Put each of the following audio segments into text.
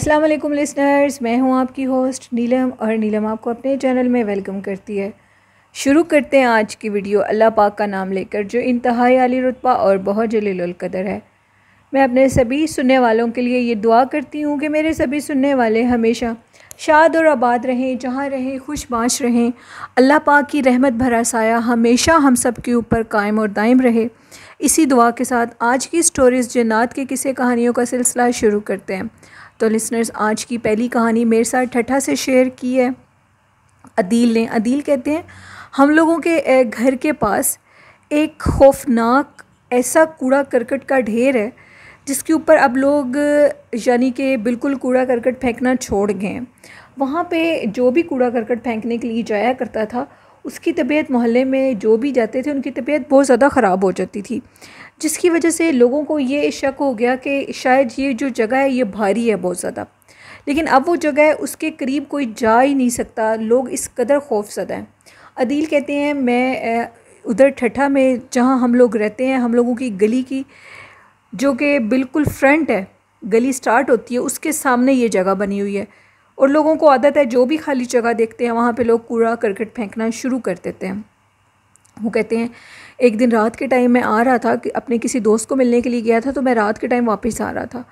अस्सलाम वालेकुम लिसनर्स, मैं हूं आपकी होस्ट नीलम और नीलम आपको अपने चैनल में वेलकम करती है। शुरू करते हैं आज की वीडियो अल्लाह पाक का नाम लेकर, जो इंतहाई आली रुतबा और बहुत जलीलुल कदर है। मैं अपने सभी सुनने वालों के लिए ये दुआ करती हूँ कि मेरे सभी सुनने वाले हमेशा शाद और आबाद रहें, जहाँ रहें खुशबाश रहें। अल्लाह पाक की रहमत भरा साया हमेशा हम सब के ऊपर कायम और दायम रहे। इसी दुआ के साथ आज की स्टोरीज़ जन्नत के किस्से कहानियों का सिलसिला शुरू करते हैं। तो लिसनर्स, आज की पहली कहानी मेरे साथ ठट्ठा से शेयर की है अदील ने। अदील कहते हैं, हम लोगों के घर के पास एक खौफनाक ऐसा कूड़ा करकट का ढेर है जिसके ऊपर अब लोग यानी कि बिल्कुल कूड़ा करकट फेंकना छोड़ गए हैं। वहाँ पे जो भी कूड़ा करकट फेंकने के लिए जाया करता था, उसकी तबीयत, मोहल्ले में जो भी जाते थे उनकी तबीयत बहुत ज़्यादा ख़राब हो जाती थी, जिसकी वजह से लोगों को ये शक हो गया कि शायद ये जो जगह है ये भारी है बहुत ज़्यादा। लेकिन अब वो जगह है, उसके करीब कोई जा ही नहीं सकता, लोग इस कदर खौफज़दा हैं। अदील कहते हैं, मैं उधर ठट्ठा में जहाँ हम लोग रहते हैं, हम लोगों की गली की जो कि बिल्कुल फ्रंट है, गली स्टार्ट होती है, उसके सामने ये जगह बनी हुई है और लोगों को आदत है जो भी खाली जगह देखते हैं वहाँ पे लोग कूड़ा करकट फेंकना शुरू कर देते हैं। वो कहते हैं, एक दिन रात के टाइम मैं आ रहा था कि अपने किसी दोस्त को मिलने के लिए गया था, तो मैं रात के टाइम वापस आ रहा था।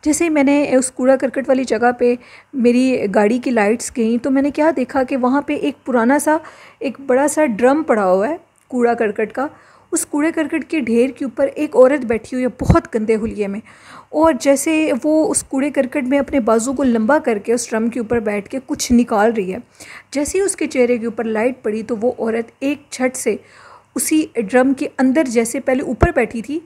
जैसे ही मैंने उस कूड़ा करकट वाली जगह पे मेरी गाड़ी की लाइट्स गईं, तो मैंने क्या देखा कि वहाँ पे एक पुराना सा एक बड़ा सा ड्रम पड़ा हुआ है कूड़ा करकट का। उस कूड़े करकट के ढेर के ऊपर एक औरत बैठी हुई है बहुत गंदे हुलिये में, और जैसे वो उस कूड़े करकट में अपने बाजू को लंबा करके उस ड्रम के ऊपर बैठ के कुछ निकाल रही है। जैसे ही उसके चेहरे के ऊपर लाइट पड़ी तो वो औरत एक झट से उसी ड्रम के अंदर, जैसे पहले ऊपर बैठी थी,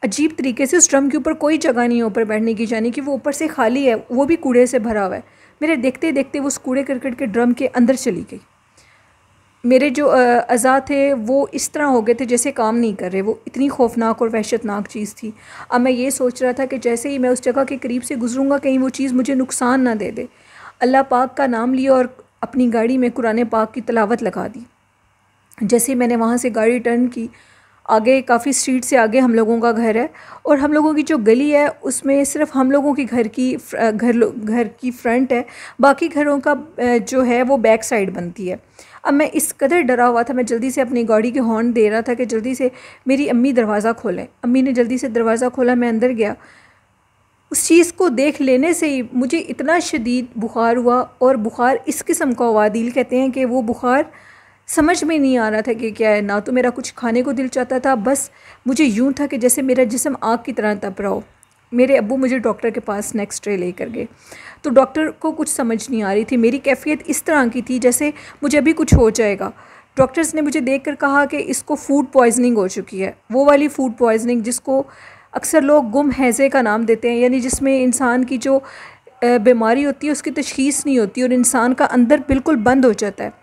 अजीब तरीके से उस ड्रम के ऊपर कोई जगह नहीं है ऊपर बैठने की, यानी कि वो ऊपर से खाली है, वो भी कूड़े से भरा हुआ है। मेरे देखते देखते वो उस कूड़े करकट के ड्रम के अंदर चली गई। मेरे जो अज़ा थे वो इस तरह हो गए थे जैसे काम नहीं कर रहे। वो इतनी खौफनाक और वहशतनाक चीज़ थी। अब मैं ये सोच रहा था कि जैसे ही मैं उस जगह के करीब से गुजरूँगा, कहीं वो चीज़ मुझे नुकसान ना दे दे। अल्लाह पाक का नाम लिया और अपनी गाड़ी में कुरान पाक की तिलावत लगा दी। जैसे मैंने वहाँ से गाड़ी टर्न की, आगे काफ़ी स्ट्रीट से आगे हम लोगों का घर है और हम लोगों की जो गली है उसमें सिर्फ हम लोगों की घर की फ्रंट है, बाकी घरों का जो है वो बैक साइड बनती है। अब मैं इस कदर डरा हुआ था, मैं जल्दी से अपनी गाड़ी के हॉर्न दे रहा था कि जल्दी से मेरी अम्मी दरवाज़ा खोलें। अम्मी ने जल्दी से दरवाज़ा खोला, मैं अंदर गया। उस चीज़ को देख लेने से ही मुझे इतना शदीद बुखार हुआ, और बुखार इस किस्म का हुआ, दिल कहते हैं कि वो बुखार समझ में नहीं आ रहा था कि क्या है। ना तो मेरा कुछ खाने को दिल चाहता था, बस मुझे यूं था कि जैसे मेरा जिस्म आग की तरह तप रहा हो। मेरे अब्बू मुझे डॉक्टर के पास नेक्स्ट डे लेकर गए, तो डॉक्टर को कुछ समझ नहीं आ रही थी। मेरी कैफियत इस तरह की थी जैसे मुझे अभी कुछ हो जाएगा। डॉक्टर्स ने मुझे देखकर कहा कि इसको फूड पॉइजनिंग हो चुकी है, वो वाली फूड पॉइजनिंग जिसको अक्सर लोग गुम हैज़े का नाम देते हैं, यानी जिसमें इंसान की जो बीमारी होती है उसकी तशख़ीस नहीं होती और इंसान का अंदर बिल्कुल बंद हो जाता है।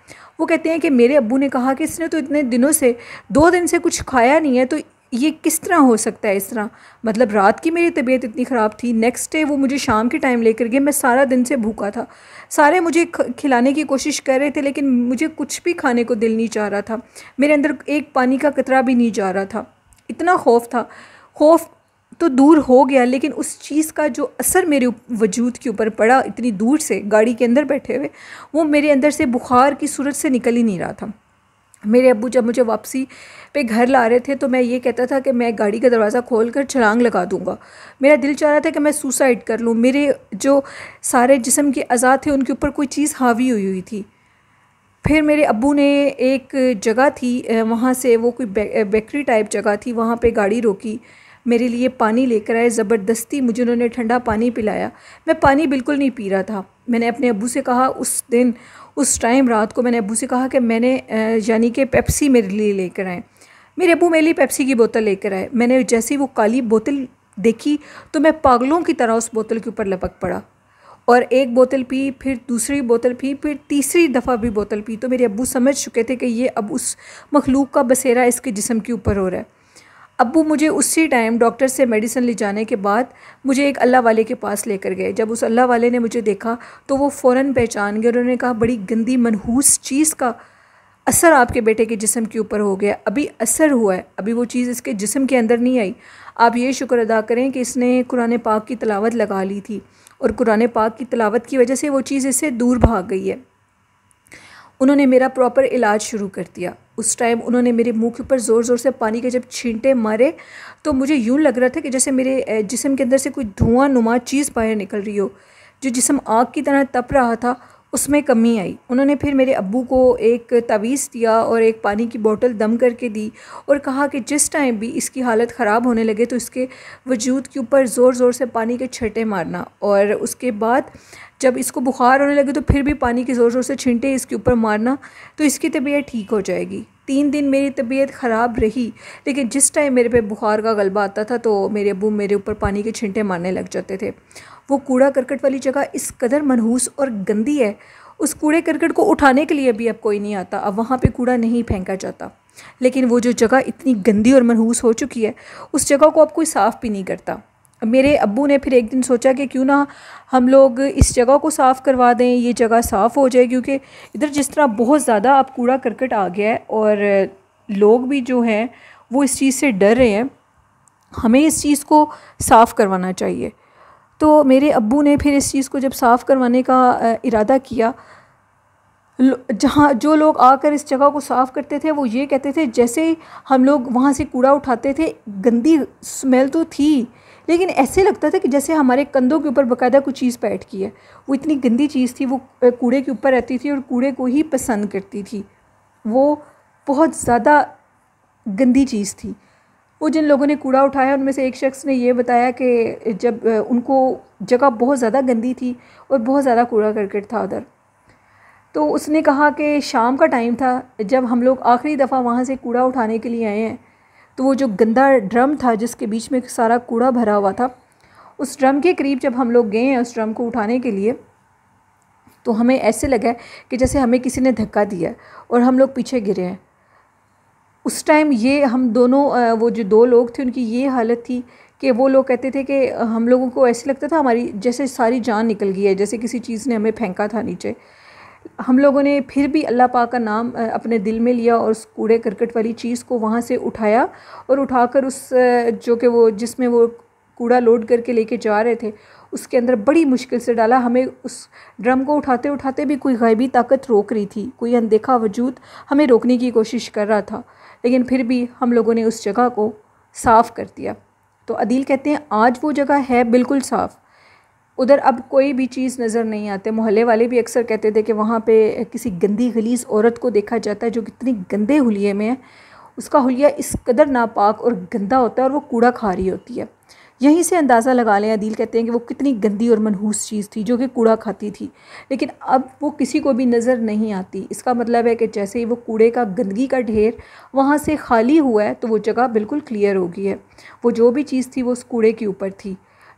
वो कहते हैं कि मेरे अब्बू ने कहा कि इसने तो इतने दिनों से 2 दिन से कुछ खाया नहीं है, तो ये किस तरह हो सकता है इस तरह। मतलब रात की मेरी तबीयत इतनी ख़राब थी, नेक्स्ट डे वो मुझे शाम के टाइम लेकर गए, मैं सारा दिन से भूखा था। सारे मुझे खिलाने की कोशिश कर रहे थे लेकिन मुझे कुछ भी खाने को दिल नहीं चाह रहा था। मेरे अंदर एक पानी का कतरा भी नहीं जा रहा था, इतना खौफ था। खौफ तो दूर हो गया, लेकिन उस चीज़ का जो असर मेरे वजूद के ऊपर पड़ा इतनी दूर से गाड़ी के अंदर बैठे हुए, वो मेरे अंदर से बुखार की सूरत से निकल ही नहीं रहा था। मेरे अब्बू जब मुझे वापसी पे घर ला रहे थे तो मैं ये कहता था कि मैं गाड़ी का दरवाज़ा खोल कर छलांग लगा दूंगा। मेरा दिल चाह रहा था कि मैं सुसाइड कर लूँ। मेरे जो सारे जिस्म के अज़ा थे उनके ऊपर कोई चीज़ हावी हुई हुई थी। फिर मेरे अब्बू ने एक जगह थी, वहाँ से वो कोई बेकरी टाइप जगह थी, वहाँ पे गाड़ी रोकी, मेरे लिए पानी लेकर आए। ज़बरदस्ती मुझे उन्होंने ठंडा पानी पिलाया। मैं पानी बिल्कुल नहीं पी रहा था। मैंने अपने अब्बू से कहा, उस दिन उस टाइम रात को मैंने अब्बू से कहा कि मैंने यानी कि पेप्सी मेरे लिए लेकर आए। मेरे अब्बू मेरे लिए पेप्सी की बोतल लेकर आए। मैंने जैसे ही वो काली बोतल देखी तो मैं पागलों की तरह उस बोतल के ऊपर लपक पड़ा, और एक बोतल पी, फिर दूसरी बोतल पी, फिर तीसरी दफ़ा भी बोतल पी। तो मेरे अब्बू समझ चुके थे कि ये अब उस मखलूक का बसेरा इसके जिस्म के ऊपर हो रहा है। अब्बू मुझे उसी टाइम डॉक्टर से मेडिसिन ले जाने के बाद मुझे एक अल्लाह वाले के पास लेकर गए। जब उस अल्लाह वाले ने मुझे देखा तो वो फ़ौरन पहचान गए। उन्होंने कहा, बड़ी गंदी मनहूस चीज़ का असर आपके बेटे के जिस्म के ऊपर हो गया, अभी असर हुआ है, अभी वो चीज़ इसके जिस्म के अंदर नहीं आई। आप ये शुक्र अदा करें कि इसने कुरान पाक की तिलावत लगा ली थी और कुरान पाक की तिलावत की वजह से वो चीज़ इससे दूर भाग गई है। उन्होंने मेरा प्रॉपर इलाज शुरू कर दिया। उस टाइम उन्होंने मेरे मुंह के ऊपर ज़ोर ज़ोर से पानी के जब छींटे मारे तो मुझे यूँ लग रहा था कि जैसे मेरे जिस्म के अंदर से कोई धुआं नुमा चीज़ बाहर निकल रही हो। जो जिस्म आग की तरह तप रहा था उसमें कमी आई। उन्होंने फिर मेरे अब्बू को एक तवीज़ दिया और एक पानी की बोतल दम करके दी और कहा कि जिस टाइम भी इसकी हालत ख़राब होने लगे तो इसके वजूद के ऊपर ज़ोर ज़ोर से पानी के छींटे मारना, और उसके बाद जब इसको बुखार होने लगे तो फिर भी पानी के ज़ोर ज़ोर से छींटे इसके ऊपर मारना, तो इसकी तबीयत ठीक हो जाएगी। 3 दिन मेरी तबीयत ख़राब रही, लेकिन जिस टाइम मेरे पे बुखार का गलबा आता था तो मेरे अब्बू मेरे ऊपर पानी के छींटे मारने लग जाते थे। वो कूड़ा करकट वाली जगह इस कदर मनहूस और गंदी है, उस कूड़े करकट को उठाने के लिए भी अब कोई नहीं आता। अब वहाँ पे कूड़ा नहीं फेंका जाता, लेकिन वो जो जगह इतनी गंदी और मनहूस हो चुकी है उस जगह को अब कोई साफ़ भी नहीं करता। मेरे अब्बू ने फिर एक दिन सोचा कि क्यों ना हम लोग इस जगह को साफ़ करवा दें, ये जगह साफ़ हो जाए, क्योंकि इधर जिस तरह बहुत ज़्यादा अब कूड़ा करकट आ गया है और लोग भी जो हैं वो इस चीज़ से डर रहे हैं। हमें इस चीज़ को साफ़ करवाना चाहिए। तो मेरे अब्बू ने फिर इस चीज़ को जब साफ़ करवाने का इरादा किया, जहाँ जो लोग आकर इस जगह को साफ़ करते थे वो ये कहते थे जैसे ही हम लोग वहाँ से कूड़ा उठाते थे, गंदी स्मेल तो थी लेकिन ऐसे लगता था कि जैसे हमारे कंधों के ऊपर बाकायदा कुछ चीज़ बैठ की है। वो इतनी गंदी चीज़ थी, वो कूड़े के ऊपर रहती थी और कूड़े को ही पसंद करती थी। वो बहुत ज़्यादा गंदी चीज़ थी। वो जिन लोगों ने कूड़ा उठाया उनमें से एक शख्स ने ये बताया कि जब उनको जगह बहुत ज़्यादा गंदी थी और बहुत ज़्यादा कूड़ा करकट था उधर, तो उसने कहा कि शाम का टाइम था जब हम लोग आखिरी दफ़ा वहाँ से कूड़ा उठाने के लिए आए हैं, तो वो जो गंदा ड्रम था जिसके बीच में सारा कूड़ा भरा हुआ था, उस ड्रम के करीब जब हम लोग गए हैं उस ड्रम को उठाने के लिए, तो हमें ऐसे लगा कि जैसे हमें किसी ने धक्का दिया और हम लोग पीछे गिरे हैं। उस टाइम ये हम दोनों वो जो 2 लोग थे उनकी ये हालत थी कि वो लोग कहते थे कि हम लोगों को ऐसे लगता था हमारी जैसे सारी जान निकल गई है, जैसे किसी चीज़ ने हमें फेंका था नीचे। हम लोगों ने फिर भी अल्लाह पाक का नाम अपने दिल में लिया और उस कूड़े करकट वाली चीज़ को वहाँ से उठाया और उठाकर उस जो कि वो जिसमें वो कूड़ा लोड करके लेके जा रहे थे उसके अंदर बड़ी मुश्किल से डाला। हमें उस ड्रम को उठाते उठाते भी कोई गायबी ताकत रोक रही थी, कोई अनदेखा वजूद हमें रोकने की कोशिश कर रहा था, लेकिन फिर भी हम लोगों ने उस जगह को साफ़ कर दिया। तो अदील कहते हैं आज वो जगह है बिल्कुल साफ़, उधर अब कोई भी चीज़ नज़र नहीं आते। मोहल्ले वाले भी अक्सर कहते थे कि वहाँ पे किसी गंदी गलीज़ औरत को देखा जाता है जो कितनी गंदे हुलिये में है, उसका हुलिया इस कदर नापाक और गंदा होता है और वो कूड़ा खा रही होती है। यहीं से अंदाज़ा लगा लें, अदील कहते हैं कि वो कितनी गंदी और मनहूस चीज़ थी जो कि कूड़ा खाती थी, लेकिन अब वो किसी को भी नज़र नहीं आती। इसका मतलब है कि जैसे ही वो कूड़े का गंदगी का ढेर वहाँ से खाली हुआ है तो वो जगह बिल्कुल क्लियर हो गई है। वो जो भी चीज़ थी वो उस कूड़े के ऊपर थी।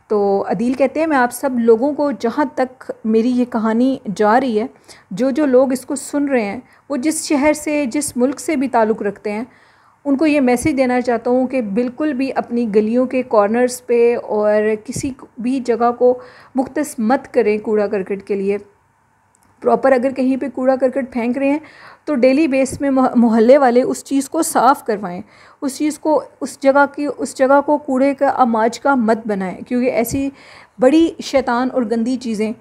तो अदील कहते हैं मैं आप सब लोगों को, जहाँ तक मेरी ये कहानी जा रही है, जो लोग इसको सुन रहे हैं वो जिस शहर से जिस मुल्क से भी ताल्लुक़ रखते हैं, उनको ये मैसेज देना चाहता हूँ कि बिल्कुल भी अपनी गलियों के कॉर्नर्स पे और किसी भी जगह को मुख्तस मत करें कूड़ा करकट के लिए। प्रॉपर अगर कहीं पे कूड़ा करकट फेंक रहे हैं तो डेली बेस में मोहल्ले वाले उस चीज़ को साफ़ करवाएं, उस चीज़ को उस जगह को कूड़े का अमाज का मत बनाएं, क्योंकि ऐसी बड़ी शैतान और गंदी चीज़ें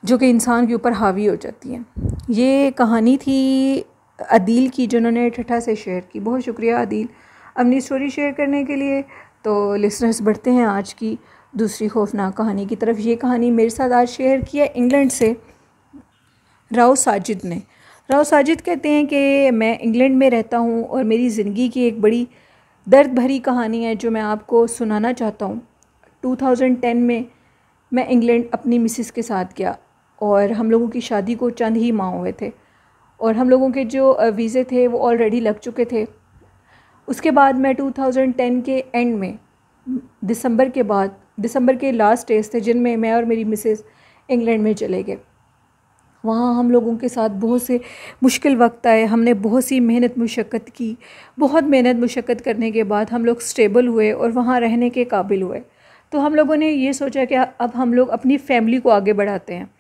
जो कि इंसान के ऊपर हावी हो जाती हैं। ये कहानी थी अदील की जिन्होंने ठठा से शेयर की। बहुत शुक्रिया अदील अपनी स्टोरी शेयर करने के लिए। तो लिसनर्स बढ़ते हैं आज की दूसरी खौफनाक कहानी की तरफ। ये कहानी मेरे साथ आज शेयर की है इंग्लैंड से राव साजिद ने। राव साजिद कहते हैं कि मैं इंग्लैंड में रहता हूँ और मेरी ज़िंदगी की एक बड़ी दर्द भरी कहानी है जो मैं आपको सुनाना चाहता हूँ। 2010 में मैं इंग्लैंड अपनी मिसेस के साथ गया और हम लोगों की शादी को चंद ही माह हुए थे और हम लोगों के जो वीज़े थे वो ऑलरेडी लग चुके थे। उसके बाद मैं 2010 के एंड में दिसंबर के लास्ट डेज थे जिनमें मैं और मेरी मिसेस इंग्लैंड में चले गए। वहाँ हम लोगों के साथ बहुत से मुश्किल वक्त आए, हमने बहुत सी मेहनत मुशक्क़त की। बहुत मेहनत मुशक्क़त करने के बाद हम लोग स्टेबल हुए और वहाँ रहने के काबिल हुए। तो हम लोगों ने ये सोचा कि अब हम लोग अपनी फैमिली को आगे बढ़ाते हैं।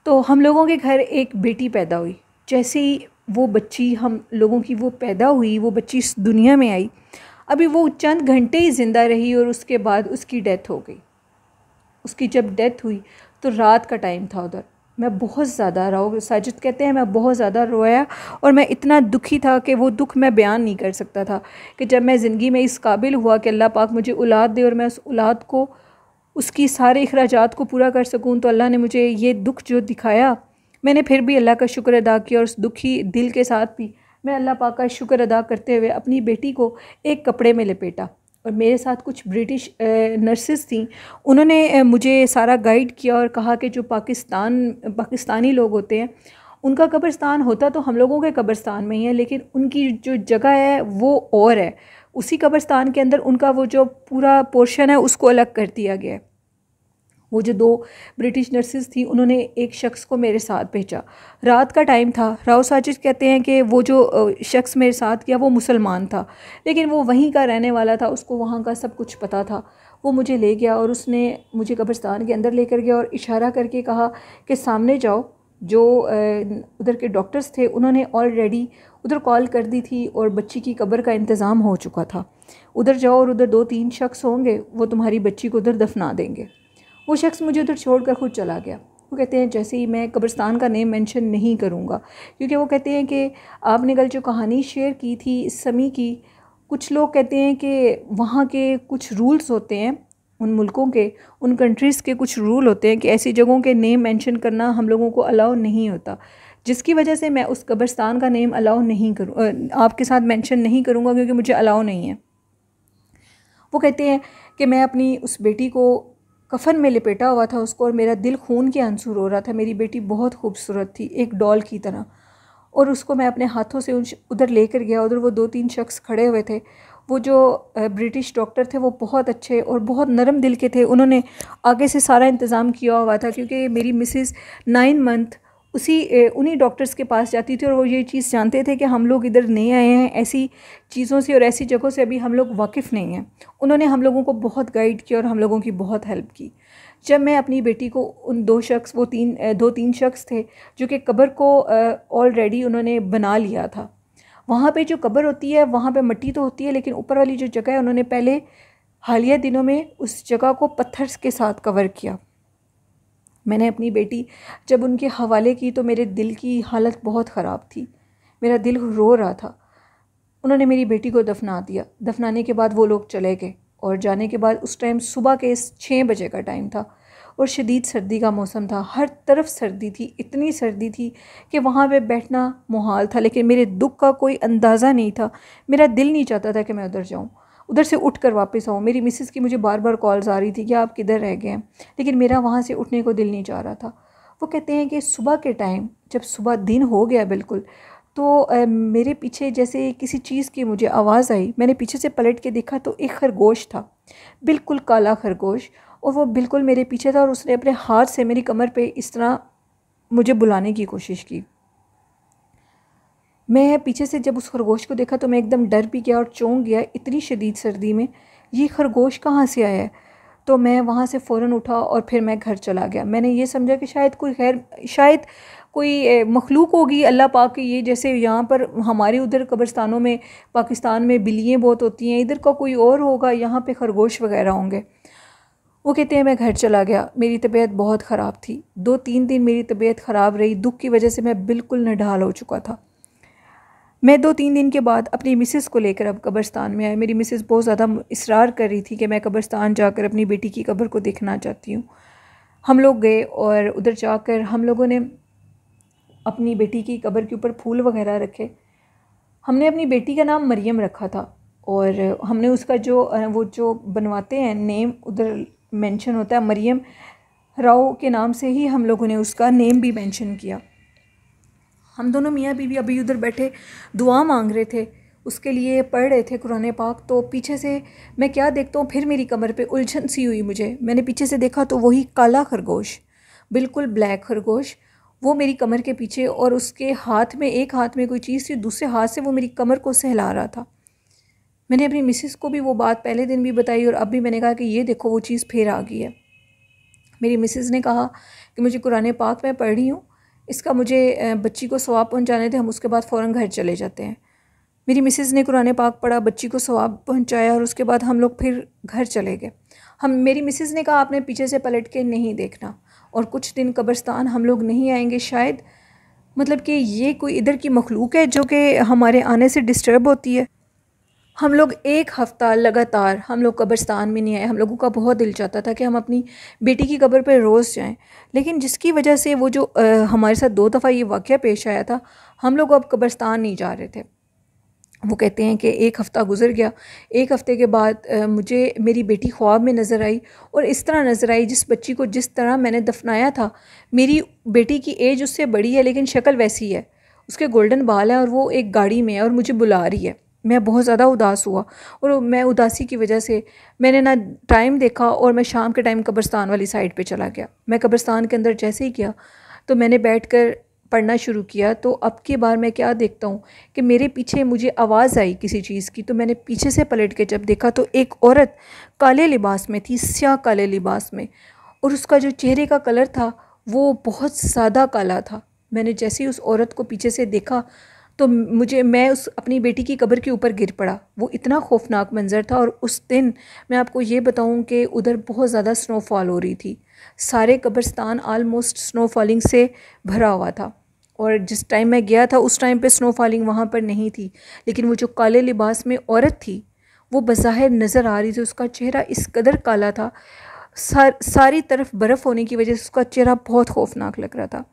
तो हम लोगों के घर एक बेटी पैदा हुई। जैसे ही वो बच्ची हम लोगों की वो पैदा हुई, वो बच्ची इस दुनिया में आई, अभी वो चंद घंटे ही ज़िंदा रही और उसके बाद उसकी डेथ हो गई। उसकी जब डेथ हुई तो रात का टाइम था उधर। मैं बहुत ज़्यादा राव साजिद कहते हैं मैं बहुत ज़्यादा रोया और मैं इतना दुखी था कि वो दुख मैं बयान नहीं कर सकता था कि जब मैं ज़िंदगी में इस काबिल हुआ कि अल्लाह पाक मुझे औलाद दे और मैं उस औलाद को उसकी सारे अखराजात को पूरा कर सकूं, तो अल्लाह ने मुझे ये दुख जो दिखाया, मैंने फिर भी अल्लाह का शुक्र अदा किया। और उस दुखी दिल के साथ भी मैं अल्लाह पाक का शुक्र अदा करते हुए अपनी बेटी को एक कपड़े में लपेटा। और मेरे साथ कुछ ब्रिटिश नर्सेस थीं, उन्होंने मुझे सारा गाइड किया और कहा कि जो पाकिस्तानी लोग होते हैं उनका कब्रिस्तान होता तो हम लोगों के कब्रिस्तान में ही है, लेकिन उनकी जो जगह है वो और है। उसी कब्रिस्तान के अंदर उनका वो जो पूरा पोर्शन है उसको अलग कर दिया गया है। वो जो 2 ब्रिटिश नर्सेस थी उन्होंने एक शख्स को मेरे साथ भेजा। रात का टाइम था। राव साजिद कहते हैं कि वो जो शख्स मेरे साथ गया वो मुसलमान था, लेकिन वो वहीं का रहने वाला था, उसको वहाँ का सब कुछ पता था। वो मुझे ले गया और उसने मुझे कब्रिस्तान के अंदर लेकर गया और इशारा करके कहा कि सामने जाओ। जो उधर के डॉक्टर्स थे उन्होंने ऑलरेडी उधर कॉल कर दी थी और बच्ची की कब्र का इंतज़ाम हो चुका था। उधर जाओ और उधर 2-3 शख्स होंगे, वो तुम्हारी बच्ची को उधर दफना देंगे। वो शख्स मुझे उधर छोड़कर खुद चला गया। वो कहते हैं जैसे ही मैं कब्रिस्तान का नेम मेंशन नहीं करूँगा, क्योंकि वो कहते हैं कि आपने कल जो कहानी शेयर की थी समी की, कुछ लोग कहते हैं कि वहाँ के कुछ रूल्स होते हैं, उन मुल्कों के, उन कंट्रीज़ के कुछ रूल होते हैं कि ऐसी जगहों के नेम मेंशन करना हम लोगों को अलाउ नहीं होता, जिसकी वजह से मैं उस कब्रिस्तान का नेम अलाउ नहीं करूँ, आपके साथ मेंशन नहीं करूँगा, क्योंकि मुझे अलाउ नहीं है। वो कहते हैं कि मैं अपनी उस बेटी को कफन में लिपेटा हुआ था उसको, और मेरा दिल खून के आंसू रो रहा था। मेरी बेटी बहुत खूबसूरत थी, एक डॉल की तरह, और उसको मैं अपने हाथों से उधर लेकर गया। उधर वो 2-3 शख्स खड़े हुए थे। वो जो ब्रिटिश डॉक्टर थे वो बहुत अच्छे और बहुत नरम दिल के थे। उन्होंने आगे से सारा इंतज़ाम किया हुआ था, क्योंकि मेरी मिसेस 9 मंथ उन्हीं डॉक्टर्स के पास जाती थी, और वो ये चीज़ जानते थे कि हम लोग इधर नए आए हैं, ऐसी चीज़ों से और ऐसी जगहों से अभी हम लोग वाकिफ़ नहीं हैं। उन्होंने हम लोगों को बहुत गाइड किया और हम लोगों की बहुत हेल्प की। जब मैं अपनी बेटी को उन 2 शख्स, वो 2-3 शख्स थे जो कि कब्र को ऑलरेडी उन्होंने बना लिया था। वहाँ पे जो कब्र होती है वहाँ पे मिट्टी तो होती है, लेकिन ऊपर वाली जो जगह है उन्होंने पहले हालिया दिनों में उस जगह को पत्थर के साथ कवर किया। मैंने अपनी बेटी जब उनके हवाले की तो मेरे दिल की हालत बहुत ख़राब थी, मेरा दिल रो रहा था। उन्होंने मेरी बेटी को दफना दिया। दफनाने के बाद वो लोग चले गए, और जाने के बाद उस टाइम सुबह के 6 बजे का टाइम था और शदीद सर्दी का मौसम था। हर तरफ सर्दी थी, इतनी सर्दी थी कि वहाँ पे बैठना मुहाल था। लेकिन मेरे दुख का कोई अंदाज़ा नहीं था। मेरा दिल नहीं चाहता था कि मैं उधर जाऊँ, उधर से उठकर वापस आऊँ। मेरी मिसेस की मुझे बार बार कॉल्स आ रही थी कि आप किधर रह गए हैं, लेकिन मेरा वहाँ से उठने को दिल नहीं चाह रहा था। वो कहते हैं कि सुबह के टाइम जब सुबह दिन हो गया बिल्कुल, तो मेरे पीछे जैसे किसी चीज़ की मुझे आवाज़ आई। मैंने पीछे से पलट के देखा तो एक खरगोश था, बिल्कुल काला खरगोश, और वो बिल्कुल मेरे पीछे था और उसने अपने हाथ से मेरी कमर पे इस तरह मुझे बुलाने की कोशिश की। मैं पीछे से जब उस खरगोश को देखा तो मैं एकदम डर भी गया और चौंक गया। इतनी शदीद सर्दी में ये खरगोश कहाँ से आया है? तो मैं वहाँ से फ़ौरन उठा और फिर मैं घर चला गया। मैंने ये समझा कि शायद कोई मखलूक होगी अल्लाह पाक की, ये जैसे यहाँ पर हमारे उधर कब्रिस्तानों में पाकिस्तान में बिल्लियाँ बहुत होती हैं, इधर का कोई और होगा, यहाँ पे खरगोश वगैरह होंगे। वो कहते हैं मैं घर चला गया। मेरी तबीयत बहुत ख़राब थी, 2-3 दिन मेरी तबीयत ख़राब रही। दुख की वजह से मैं बिल्कुल निढाल हो चुका था। मैं 2-3 दिन के बाद अपनी मिसेस को लेकर अब कब्रिस्तान में आई। मेरी मिसेस बहुत ज़्यादा इसरार कर रही थी कि मैं कब्रिस्तान जाकर अपनी बेटी की कब्र को देखना चाहती हूँ। हम लोग गए और उधर जाकर हम लोगों ने अपनी बेटी की कब्र के ऊपर फूल वगैरह रखे। हमने अपनी बेटी का नाम मरियम रखा था, और हमने उसका वो जो बनवाते हैं नेम उधर मेंशन होता है, मरियम राव के नाम से ही हम लोगों ने उसका नेम भी मेंशन किया। हम दोनों मियाँ बीवी अभी उधर बैठे दुआ मांग रहे थे, उसके लिए पढ़ रहे थे कुरान पाक। तो पीछे से मैं क्या देखता हूँ, फिर मेरी कमर पे उलझन सी हुई मुझे। मैंने पीछे से देखा तो वही काला खरगोश, बिल्कुल ब्लैक खरगोश, वो मेरी कमर के पीछे, और उसके हाथ में, एक हाथ में कोई चीज़ थी, दूसरे हाथ से वो मेरी कमर को सहला रहा था। मैंने अपनी मिसेस को भी वो बात पहले दिन भी बताई और अब भी मैंने कहा कि ये देखो वो चीज़ फिर आ गई है। मेरी मिसेस ने कहा कि मुझे कुरान पाक में पढ़ रही हूँ, इसका मुझे बच्ची को सवाब पहुँचाने थे, हम उसके बाद फ़ौरन घर चले जाते हैं। मेरी मिसेस ने कुरान पाक पढ़ा, बच्ची को सवाब पहुँचाया, और उसके बाद हम लोग फिर घर चले गए। मेरी मिसेज़ ने कहा आपने पीछे से पलट के नहीं देखना, और कुछ दिन कब्रिस्तान हम लोग नहीं आएंगे शायद। मतलब कि ये कोई इधर की मखलूक है जो कि हमारे आने से डिस्टर्ब होती है। हम लोग एक हफ़्ता लगातार हम लोग कब्रिस्तान में नहीं आए। हम लोगों का बहुत दिल चाहता था कि हम अपनी बेटी की कब्र पर रोज़ जाएं, लेकिन जिसकी वजह से वो जो हमारे साथ 2 दफ़ा ये वाक़या पेश आया था, हम लोग अब कब्रिस्तान नहीं जा रहे थे। वो कहते हैं कि एक हफ़्ता गुज़र गया। एक हफ़्ते के बाद मुझे मेरी बेटी ख्वाब में नज़र आई, और इस तरह नज़र आई जिस बच्ची को जिस तरह मैंने दफनाया था। मेरी बेटी की एज उससे बड़ी है लेकिन शक्ल वैसी है, उसके गोल्डन बाल हैं और वो एक गाड़ी में है और मुझे बुला रही है। मैं बहुत ज़्यादा उदास हुआ, और मैं उदासी की वजह से मैंने ना टाइम देखा, और मैं शाम के टाइम कब्रिस्तान वाली साइड पे चला गया। मैं कब्रिस्तान के अंदर जैसे ही गया तो मैंने बैठकर पढ़ना शुरू किया। तो अब की बार मैं क्या देखता हूँ कि मेरे पीछे मुझे आवाज़ आई किसी चीज़ की, तो मैंने पीछे से पलट के जब देखा तो एक औरत काले लिबास में थी, स्याह काले लिबास में, और उसका जो चेहरे का कलर था वो बहुत सादा काला था। मैंने जैसे ही उस औरत को पीछे से देखा तो मैं उस अपनी बेटी की कब्र के ऊपर गिर पड़ा। वो इतना खौफनाक मंज़र था। और उस दिन मैं आपको ये बताऊं कि उधर बहुत ज़्यादा स्नोफॉल हो रही थी। सारे कब्रिस्तान आलमोस्ट स्नोफॉलिंग से भरा हुआ था, और जिस टाइम मैं गया था उस टाइम पे स्नोफॉलिंग वहाँ पर नहीं थी। लेकिन वो जो काले लिबास में औरत थी वो बज़ाहिर नज़र आ रही थी। उसका चेहरा इस कदर काला था, सारी तरफ बर्फ़ होने की वजह से उसका चेहरा बहुत खौफनाक लग रहा था।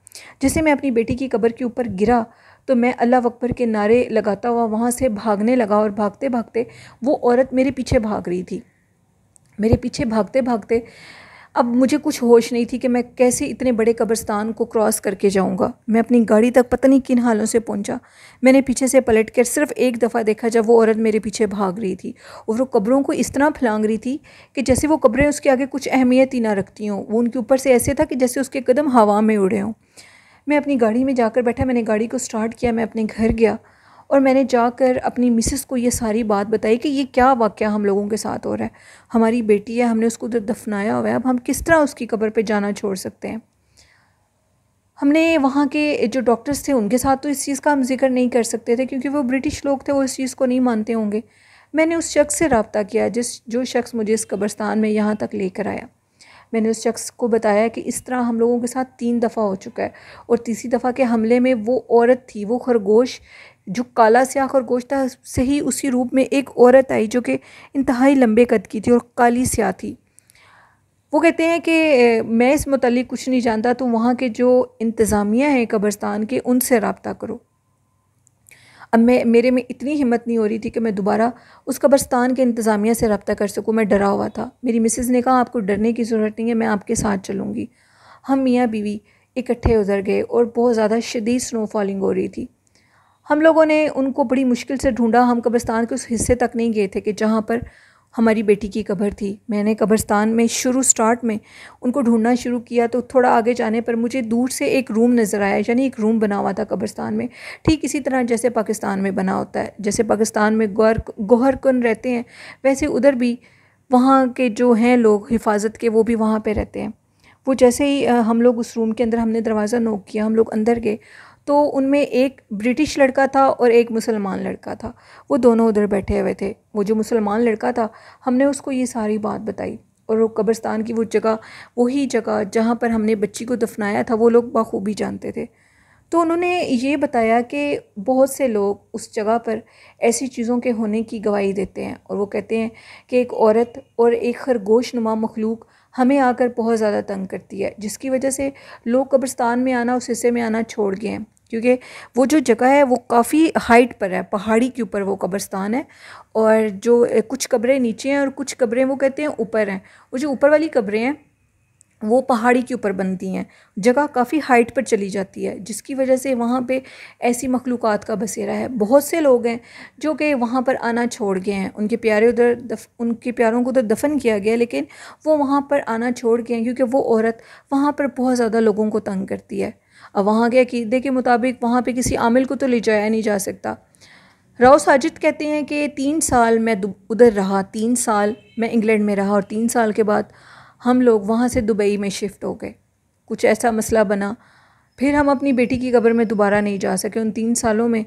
जैसे मैं अपनी बेटी की कब्र के ऊपर गिरा तो मैं अल्लाह अकबर के नारे लगाता हुआ वहाँ से भागने लगा, और भागते भागते वो औरत मेरे पीछे भाग रही थी। मेरे पीछे भागते भागते अब मुझे कुछ होश नहीं थी कि मैं कैसे इतने बड़े कब्रिस्तान को क्रॉस करके जाऊंगा। मैं अपनी गाड़ी तक पता नहीं किन हालों से पहुंचा। मैंने पीछे से पलट कर सिर्फ एक दफ़ा देखा जब वो औरत मेरे पीछे भाग रही थी, और वो कब्रों को इस तरह फैलांग रही थी कि जैसे वो कब्रें उसके आगे कुछ अहमियत ही ना रखती हों। वो उनके ऊपर से ऐसे था कि जैसे उसके कदम हवा में उड़े हों। मैं अपनी गाड़ी में जाकर बैठा, मैंने गाड़ी को स्टार्ट किया, मैं अपने घर गया, और मैंने जाकर अपनी मिसेस को ये सारी बात बताई कि ये क्या वाक़या हम लोगों के साथ हो रहा है। हमारी बेटी है, हमने उसको उधर दफनाया हुआ है, अब हम किस तरह उसकी कब्र पे जाना छोड़ सकते हैं। हमने वहाँ के जो डॉक्टर्स थे उनके साथ तो इस चीज़ का हम जिक्र नहीं कर सकते थे क्योंकि वो ब्रिटिश लोग थे, वो इस चीज़ को नहीं मानते होंगे। मैंने उस शख्स से रब्ता किया जो शख्स मुझे इस कब्रिस्तान में यहाँ तक लेकर आया। मैंने उस शख्स को बताया कि इस तरह हम लोगों के साथ 3 दफ़ा हो चुका है, और तीसरी दफ़ा के हमले में वो औरत थी, वो खरगोश जो काला स्याह खरगोश था, सही उसी रूप में एक औरत आई जो कि इंतहाई लंबे कद की थी और काली स्याह थी। वो कहते हैं कि मैं इस मुतालिक कुछ नहीं जानता, तो वहाँ के जो इंतज़ामिया हैं कब्रिस्तान के उनसे रब्ता करो। अब मेरे में इतनी हिम्मत नहीं हो रही थी कि मैं दोबारा उस कब्रिस्तान के इंतज़ामिया से रब्ता कर सकूँ। मैं डरा हुआ था। मेरी मिसेज़ ने कहा आपको डरने की ज़रूरत नहीं है, मैं आपके साथ चलूँगी। हम मियाँ बीवी इकट्ठे उधर गए, और बहुत ज़्यादा शदीद स्नो फॉलिंग हो रही थी। हम लोगों ने उनको बड़ी मुश्किल से ढूंढा। हम कब्रिस्तान के उस हिस्से तक नहीं गए थे कि जहाँ पर हमारी बेटी की कब्र थी। मैंने कब्रिस्तान में स्टार्ट में उनको ढूंढना शुरू किया, तो थोड़ा आगे जाने पर मुझे दूर से एक रूम नज़र आया, यानी एक रूम बना हुआ था कब्रिस्तान में, ठीक इसी तरह जैसे पाकिस्तान में बना होता है। जैसे पाकिस्तान में गौहरकुन रहते हैं, वैसे उधर भी वहाँ के जो हैं लोग हिफाजत के, वो भी वहाँ पर रहते हैं। वो जैसे ही हम लोग उस रूम के अंदर, हमने दरवाज़ा नॉक किया, हम लोग अंदर गए, तो उनमें एक ब्रिटिश लड़का था और एक मुसलमान लड़का था। वो दोनों उधर बैठे हुए थे। वो जो मुसलमान लड़का था, हमने उसको ये सारी बात बताई, और वो कब्रिस्तान की वो जगह, वही जगह जहाँ पर हमने बच्ची को दफनाया था, वो लोग बखूबी जानते थे। तो उन्होंने ये बताया कि बहुत से लोग उस जगह पर ऐसी चीज़ों के होने की गवाही देते हैं, और वो कहते हैं कि एक औरत और एक खरगोश नुमा मखलूक हमें आकर बहुत ज़्यादा तंग करती है, जिसकी वजह से लोग कब्रिस्तान में आना, उस हिस्से में आना छोड़ गए हैं। क्योंकि वो जो जगह है वो काफ़ी हाइट पर है, पहाड़ी के ऊपर वो कब्रिस्तान है, और जो कुछ कब्रें नीचे हैं और कुछ कब्रें वो कहते हैं ऊपर हैं। वो जो ऊपर वाली कब्रें हैं वो पहाड़ी के ऊपर बनती हैं, जगह काफ़ी हाइट पर चली जाती है, जिसकी वजह से वहाँ पे ऐसी मखलूक़ात का बसेरा है। बहुत से लोग हैं जो कि वहाँ पर आना छोड़ गए हैं। उनके प्यारों को उधर दफन किया गया, लेकिन वो वहाँ पर आना छोड़ गए हैं क्योंकि वो औरत वहाँ पर बहुत ज़्यादा लोगों को तंग करती है। अब वहाँ के अक़ीदे के मुताबिक वहाँ पर किसी आमिल को तो ले जाया नहीं जा सकता। राव साजिद कहते हैं कि 3 साल मैं उधर रहा, 3 साल मैं इंग्लैंड में रहा, और 3 साल के बाद हम लोग वहाँ से दुबई में शिफ्ट हो गए। कुछ ऐसा मसला बना, फिर हम अपनी बेटी की कब्र में दोबारा नहीं जा सके। उन 3 सालों में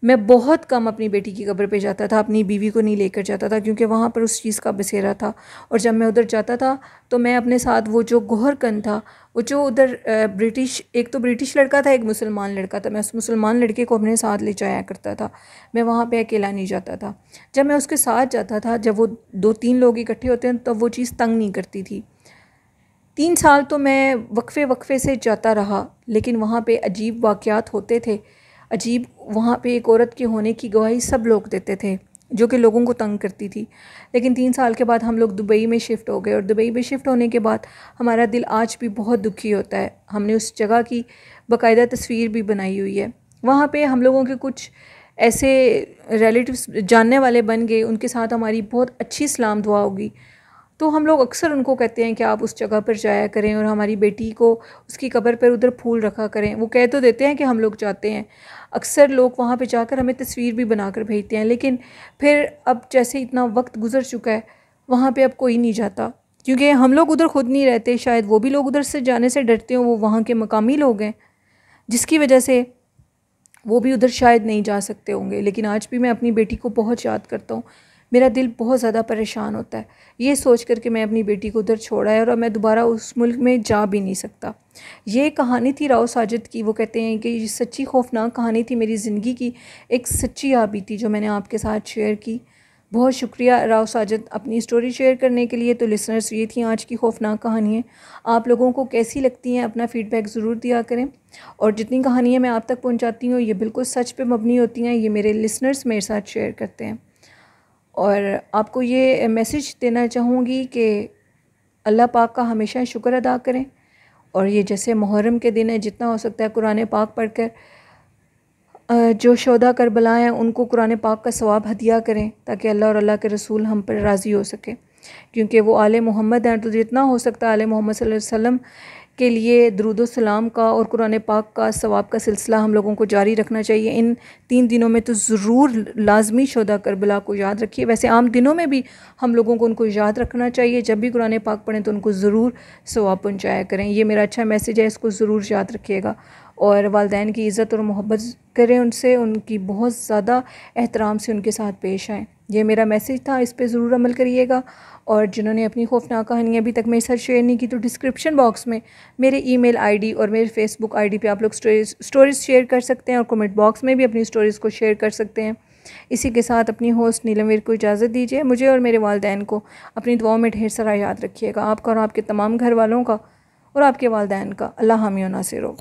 मैं बहुत कम अपनी बेटी की कब्र पे जाता था, अपनी बीवी को नहीं लेकर जाता था, क्योंकि वहाँ पर उस चीज़ का बसेरा था। और जब मैं उधर जाता था तो मैं अपने साथ वो जो गोहरकन था, वो जो उधर ब्रिटिश, एक तो ब्रिटिश लड़का था, एक मुसलमान लड़का था, मैं उस मुसलमान लड़के को अपने साथ ले जाया करता था। मैं वहाँ पे अकेला नहीं जाता था। जब मैं उसके साथ जाता था, जब वो 2-3 लोग इकट्ठे होते हैं, तब वो चीज़ तंग नहीं करती थी। 3 साल तो मैं वक्फे वक्फे से जाता रहा, लेकिन वहाँ पे अजीब वाक़यात होते थे। अजीब, वहाँ पे एक औरत के होने की गवाही सब लोग देते थे, जो कि लोगों को तंग करती थी। लेकिन 3 साल के बाद हम लोग दुबई में शिफ्ट हो गए, और दुबई में शिफ्ट होने के बाद हमारा दिल आज भी बहुत दुखी होता है। हमने उस जगह की बाकायदा तस्वीर भी बनाई हुई है। वहाँ पे हम लोगों के कुछ ऐसे रिलेटिव्स जानने वाले बन गए, उनके साथ हमारी बहुत अच्छी सलाम दुआ होगी। तो हम लोग अक्सर उनको कहते हैं कि आप उस जगह पर जाया करें और हमारी बेटी को उसकी कब्र पर उधर फूल रखा करें। वो कह तो देते हैं कि हम लोग जाते हैं, अक्सर लोग वहाँ पे जाकर हमें तस्वीर भी बनाकर भेजते हैं, लेकिन फिर अब जैसे इतना वक्त गुजर चुका है, वहाँ पे अब कोई नहीं जाता, क्योंकि हम लोग उधर खुद नहीं रहते। शायद वो भी लोग उधर से जाने से डरते हो, वो वहाँ के मकामी लोग हैं, जिसकी वजह से वो भी उधर शायद नहीं जा सकते होंगे। लेकिन आज भी मैं अपनी बेटी को बहुत याद करता हूँ। मेरा दिल बहुत ज़्यादा परेशान होता है ये सोच कर कि मैं अपनी बेटी को उधर छोड़ा है और अब मैं दोबारा उस मुल्क में जा भी नहीं सकता। ये कहानी थी राव साजिद की। वो कहते हैं कि ये सच्ची खौफनाक कहानी थी, मेरी ज़िंदगी की एक सच्ची याबी थी जो मैंने आपके साथ शेयर की। बहुत शुक्रिया राव साजिद अपनी स्टोरी शेयर करने के लिए। तो लिसनर्स, ये थी आज की खौफनाक कहानियाँ। आप लोगों को कैसी लगती हैं अपना फ़ीडबैक ज़रूर दिया करें। और जितनी कहानियाँ मैं आप तक पहुँचाती हूँ ये बिल्कुल सच पे मबनी होती हैं, ये मेरे लिसनर्स मेरे साथ शेयर करते हैं। और आपको ये मैसेज देना चाहूँगी कि अल्लाह पाक का हमेशा शुक्र अदा करें, और ये जैसे मुहर्रम के दिन है, जितना हो सकता है कुरान पाक पढ़कर जो शोधा करबला हैं उनको कुरान पाक का सवाब हदिया करें, ताकि अल्लाह और अल्लाह के रसूल हम पर राज़ी हो सके, क्योंकि वो आले मोहम्मद हैं। तो जितना हो सकता है आले मोहम्मद सल्लल्लाहु अलैहि वसल्लम के लिए दुरूद सलाम का और कुरान पाक का सवाब का सिलसिला हम लोगों को जारी रखना चाहिए। इन 3 दिनों में तो ज़रूर लाजमी शोधा करबला को याद रखिए। वैसे आम दिनों में भी हम लोगों को उनको याद रखना चाहिए। जब भी कुरान पाक पढ़ें तो उनको ज़रूर सवाब पहुँचाया करें। ये मेरा अच्छा मैसेज है, इसको ज़रूर याद रखिएगा। और वालिदैन की इज़्ज़त और मोहब्बत करें उनसे, उनकी बहुत ज़्यादा एहतराम से उनके साथ पेश आएँ। ये मेरा मैसेज था, इस पे ज़रूर अमल करिएगा। और जिन्होंने अपनी खौफनाक कहानी अभी तक मेरे साथ शेयर नहीं की, तो डिस्क्रिप्शन बॉक्स में मेरे ईमेल आईडी और मेरे फेसबुक आईडी पे आप लोग स्टोरीज़ शेयर कर सकते हैं, और कमेंट बॉक्स में भी अपनी स्टोरीज़ को शेयर कर सकते हैं। इसी के साथ अपनी होस्ट नीलम वीर को इजाज़त दीजिए। मुझे और मेरे वालिदैन को अपनी दुआओं में ढेर सारा याद रखिएगा। आपका और आपके तमाम घर वालों का और आपके वालिदैन का। अल्लाह हामी व नासिर हो।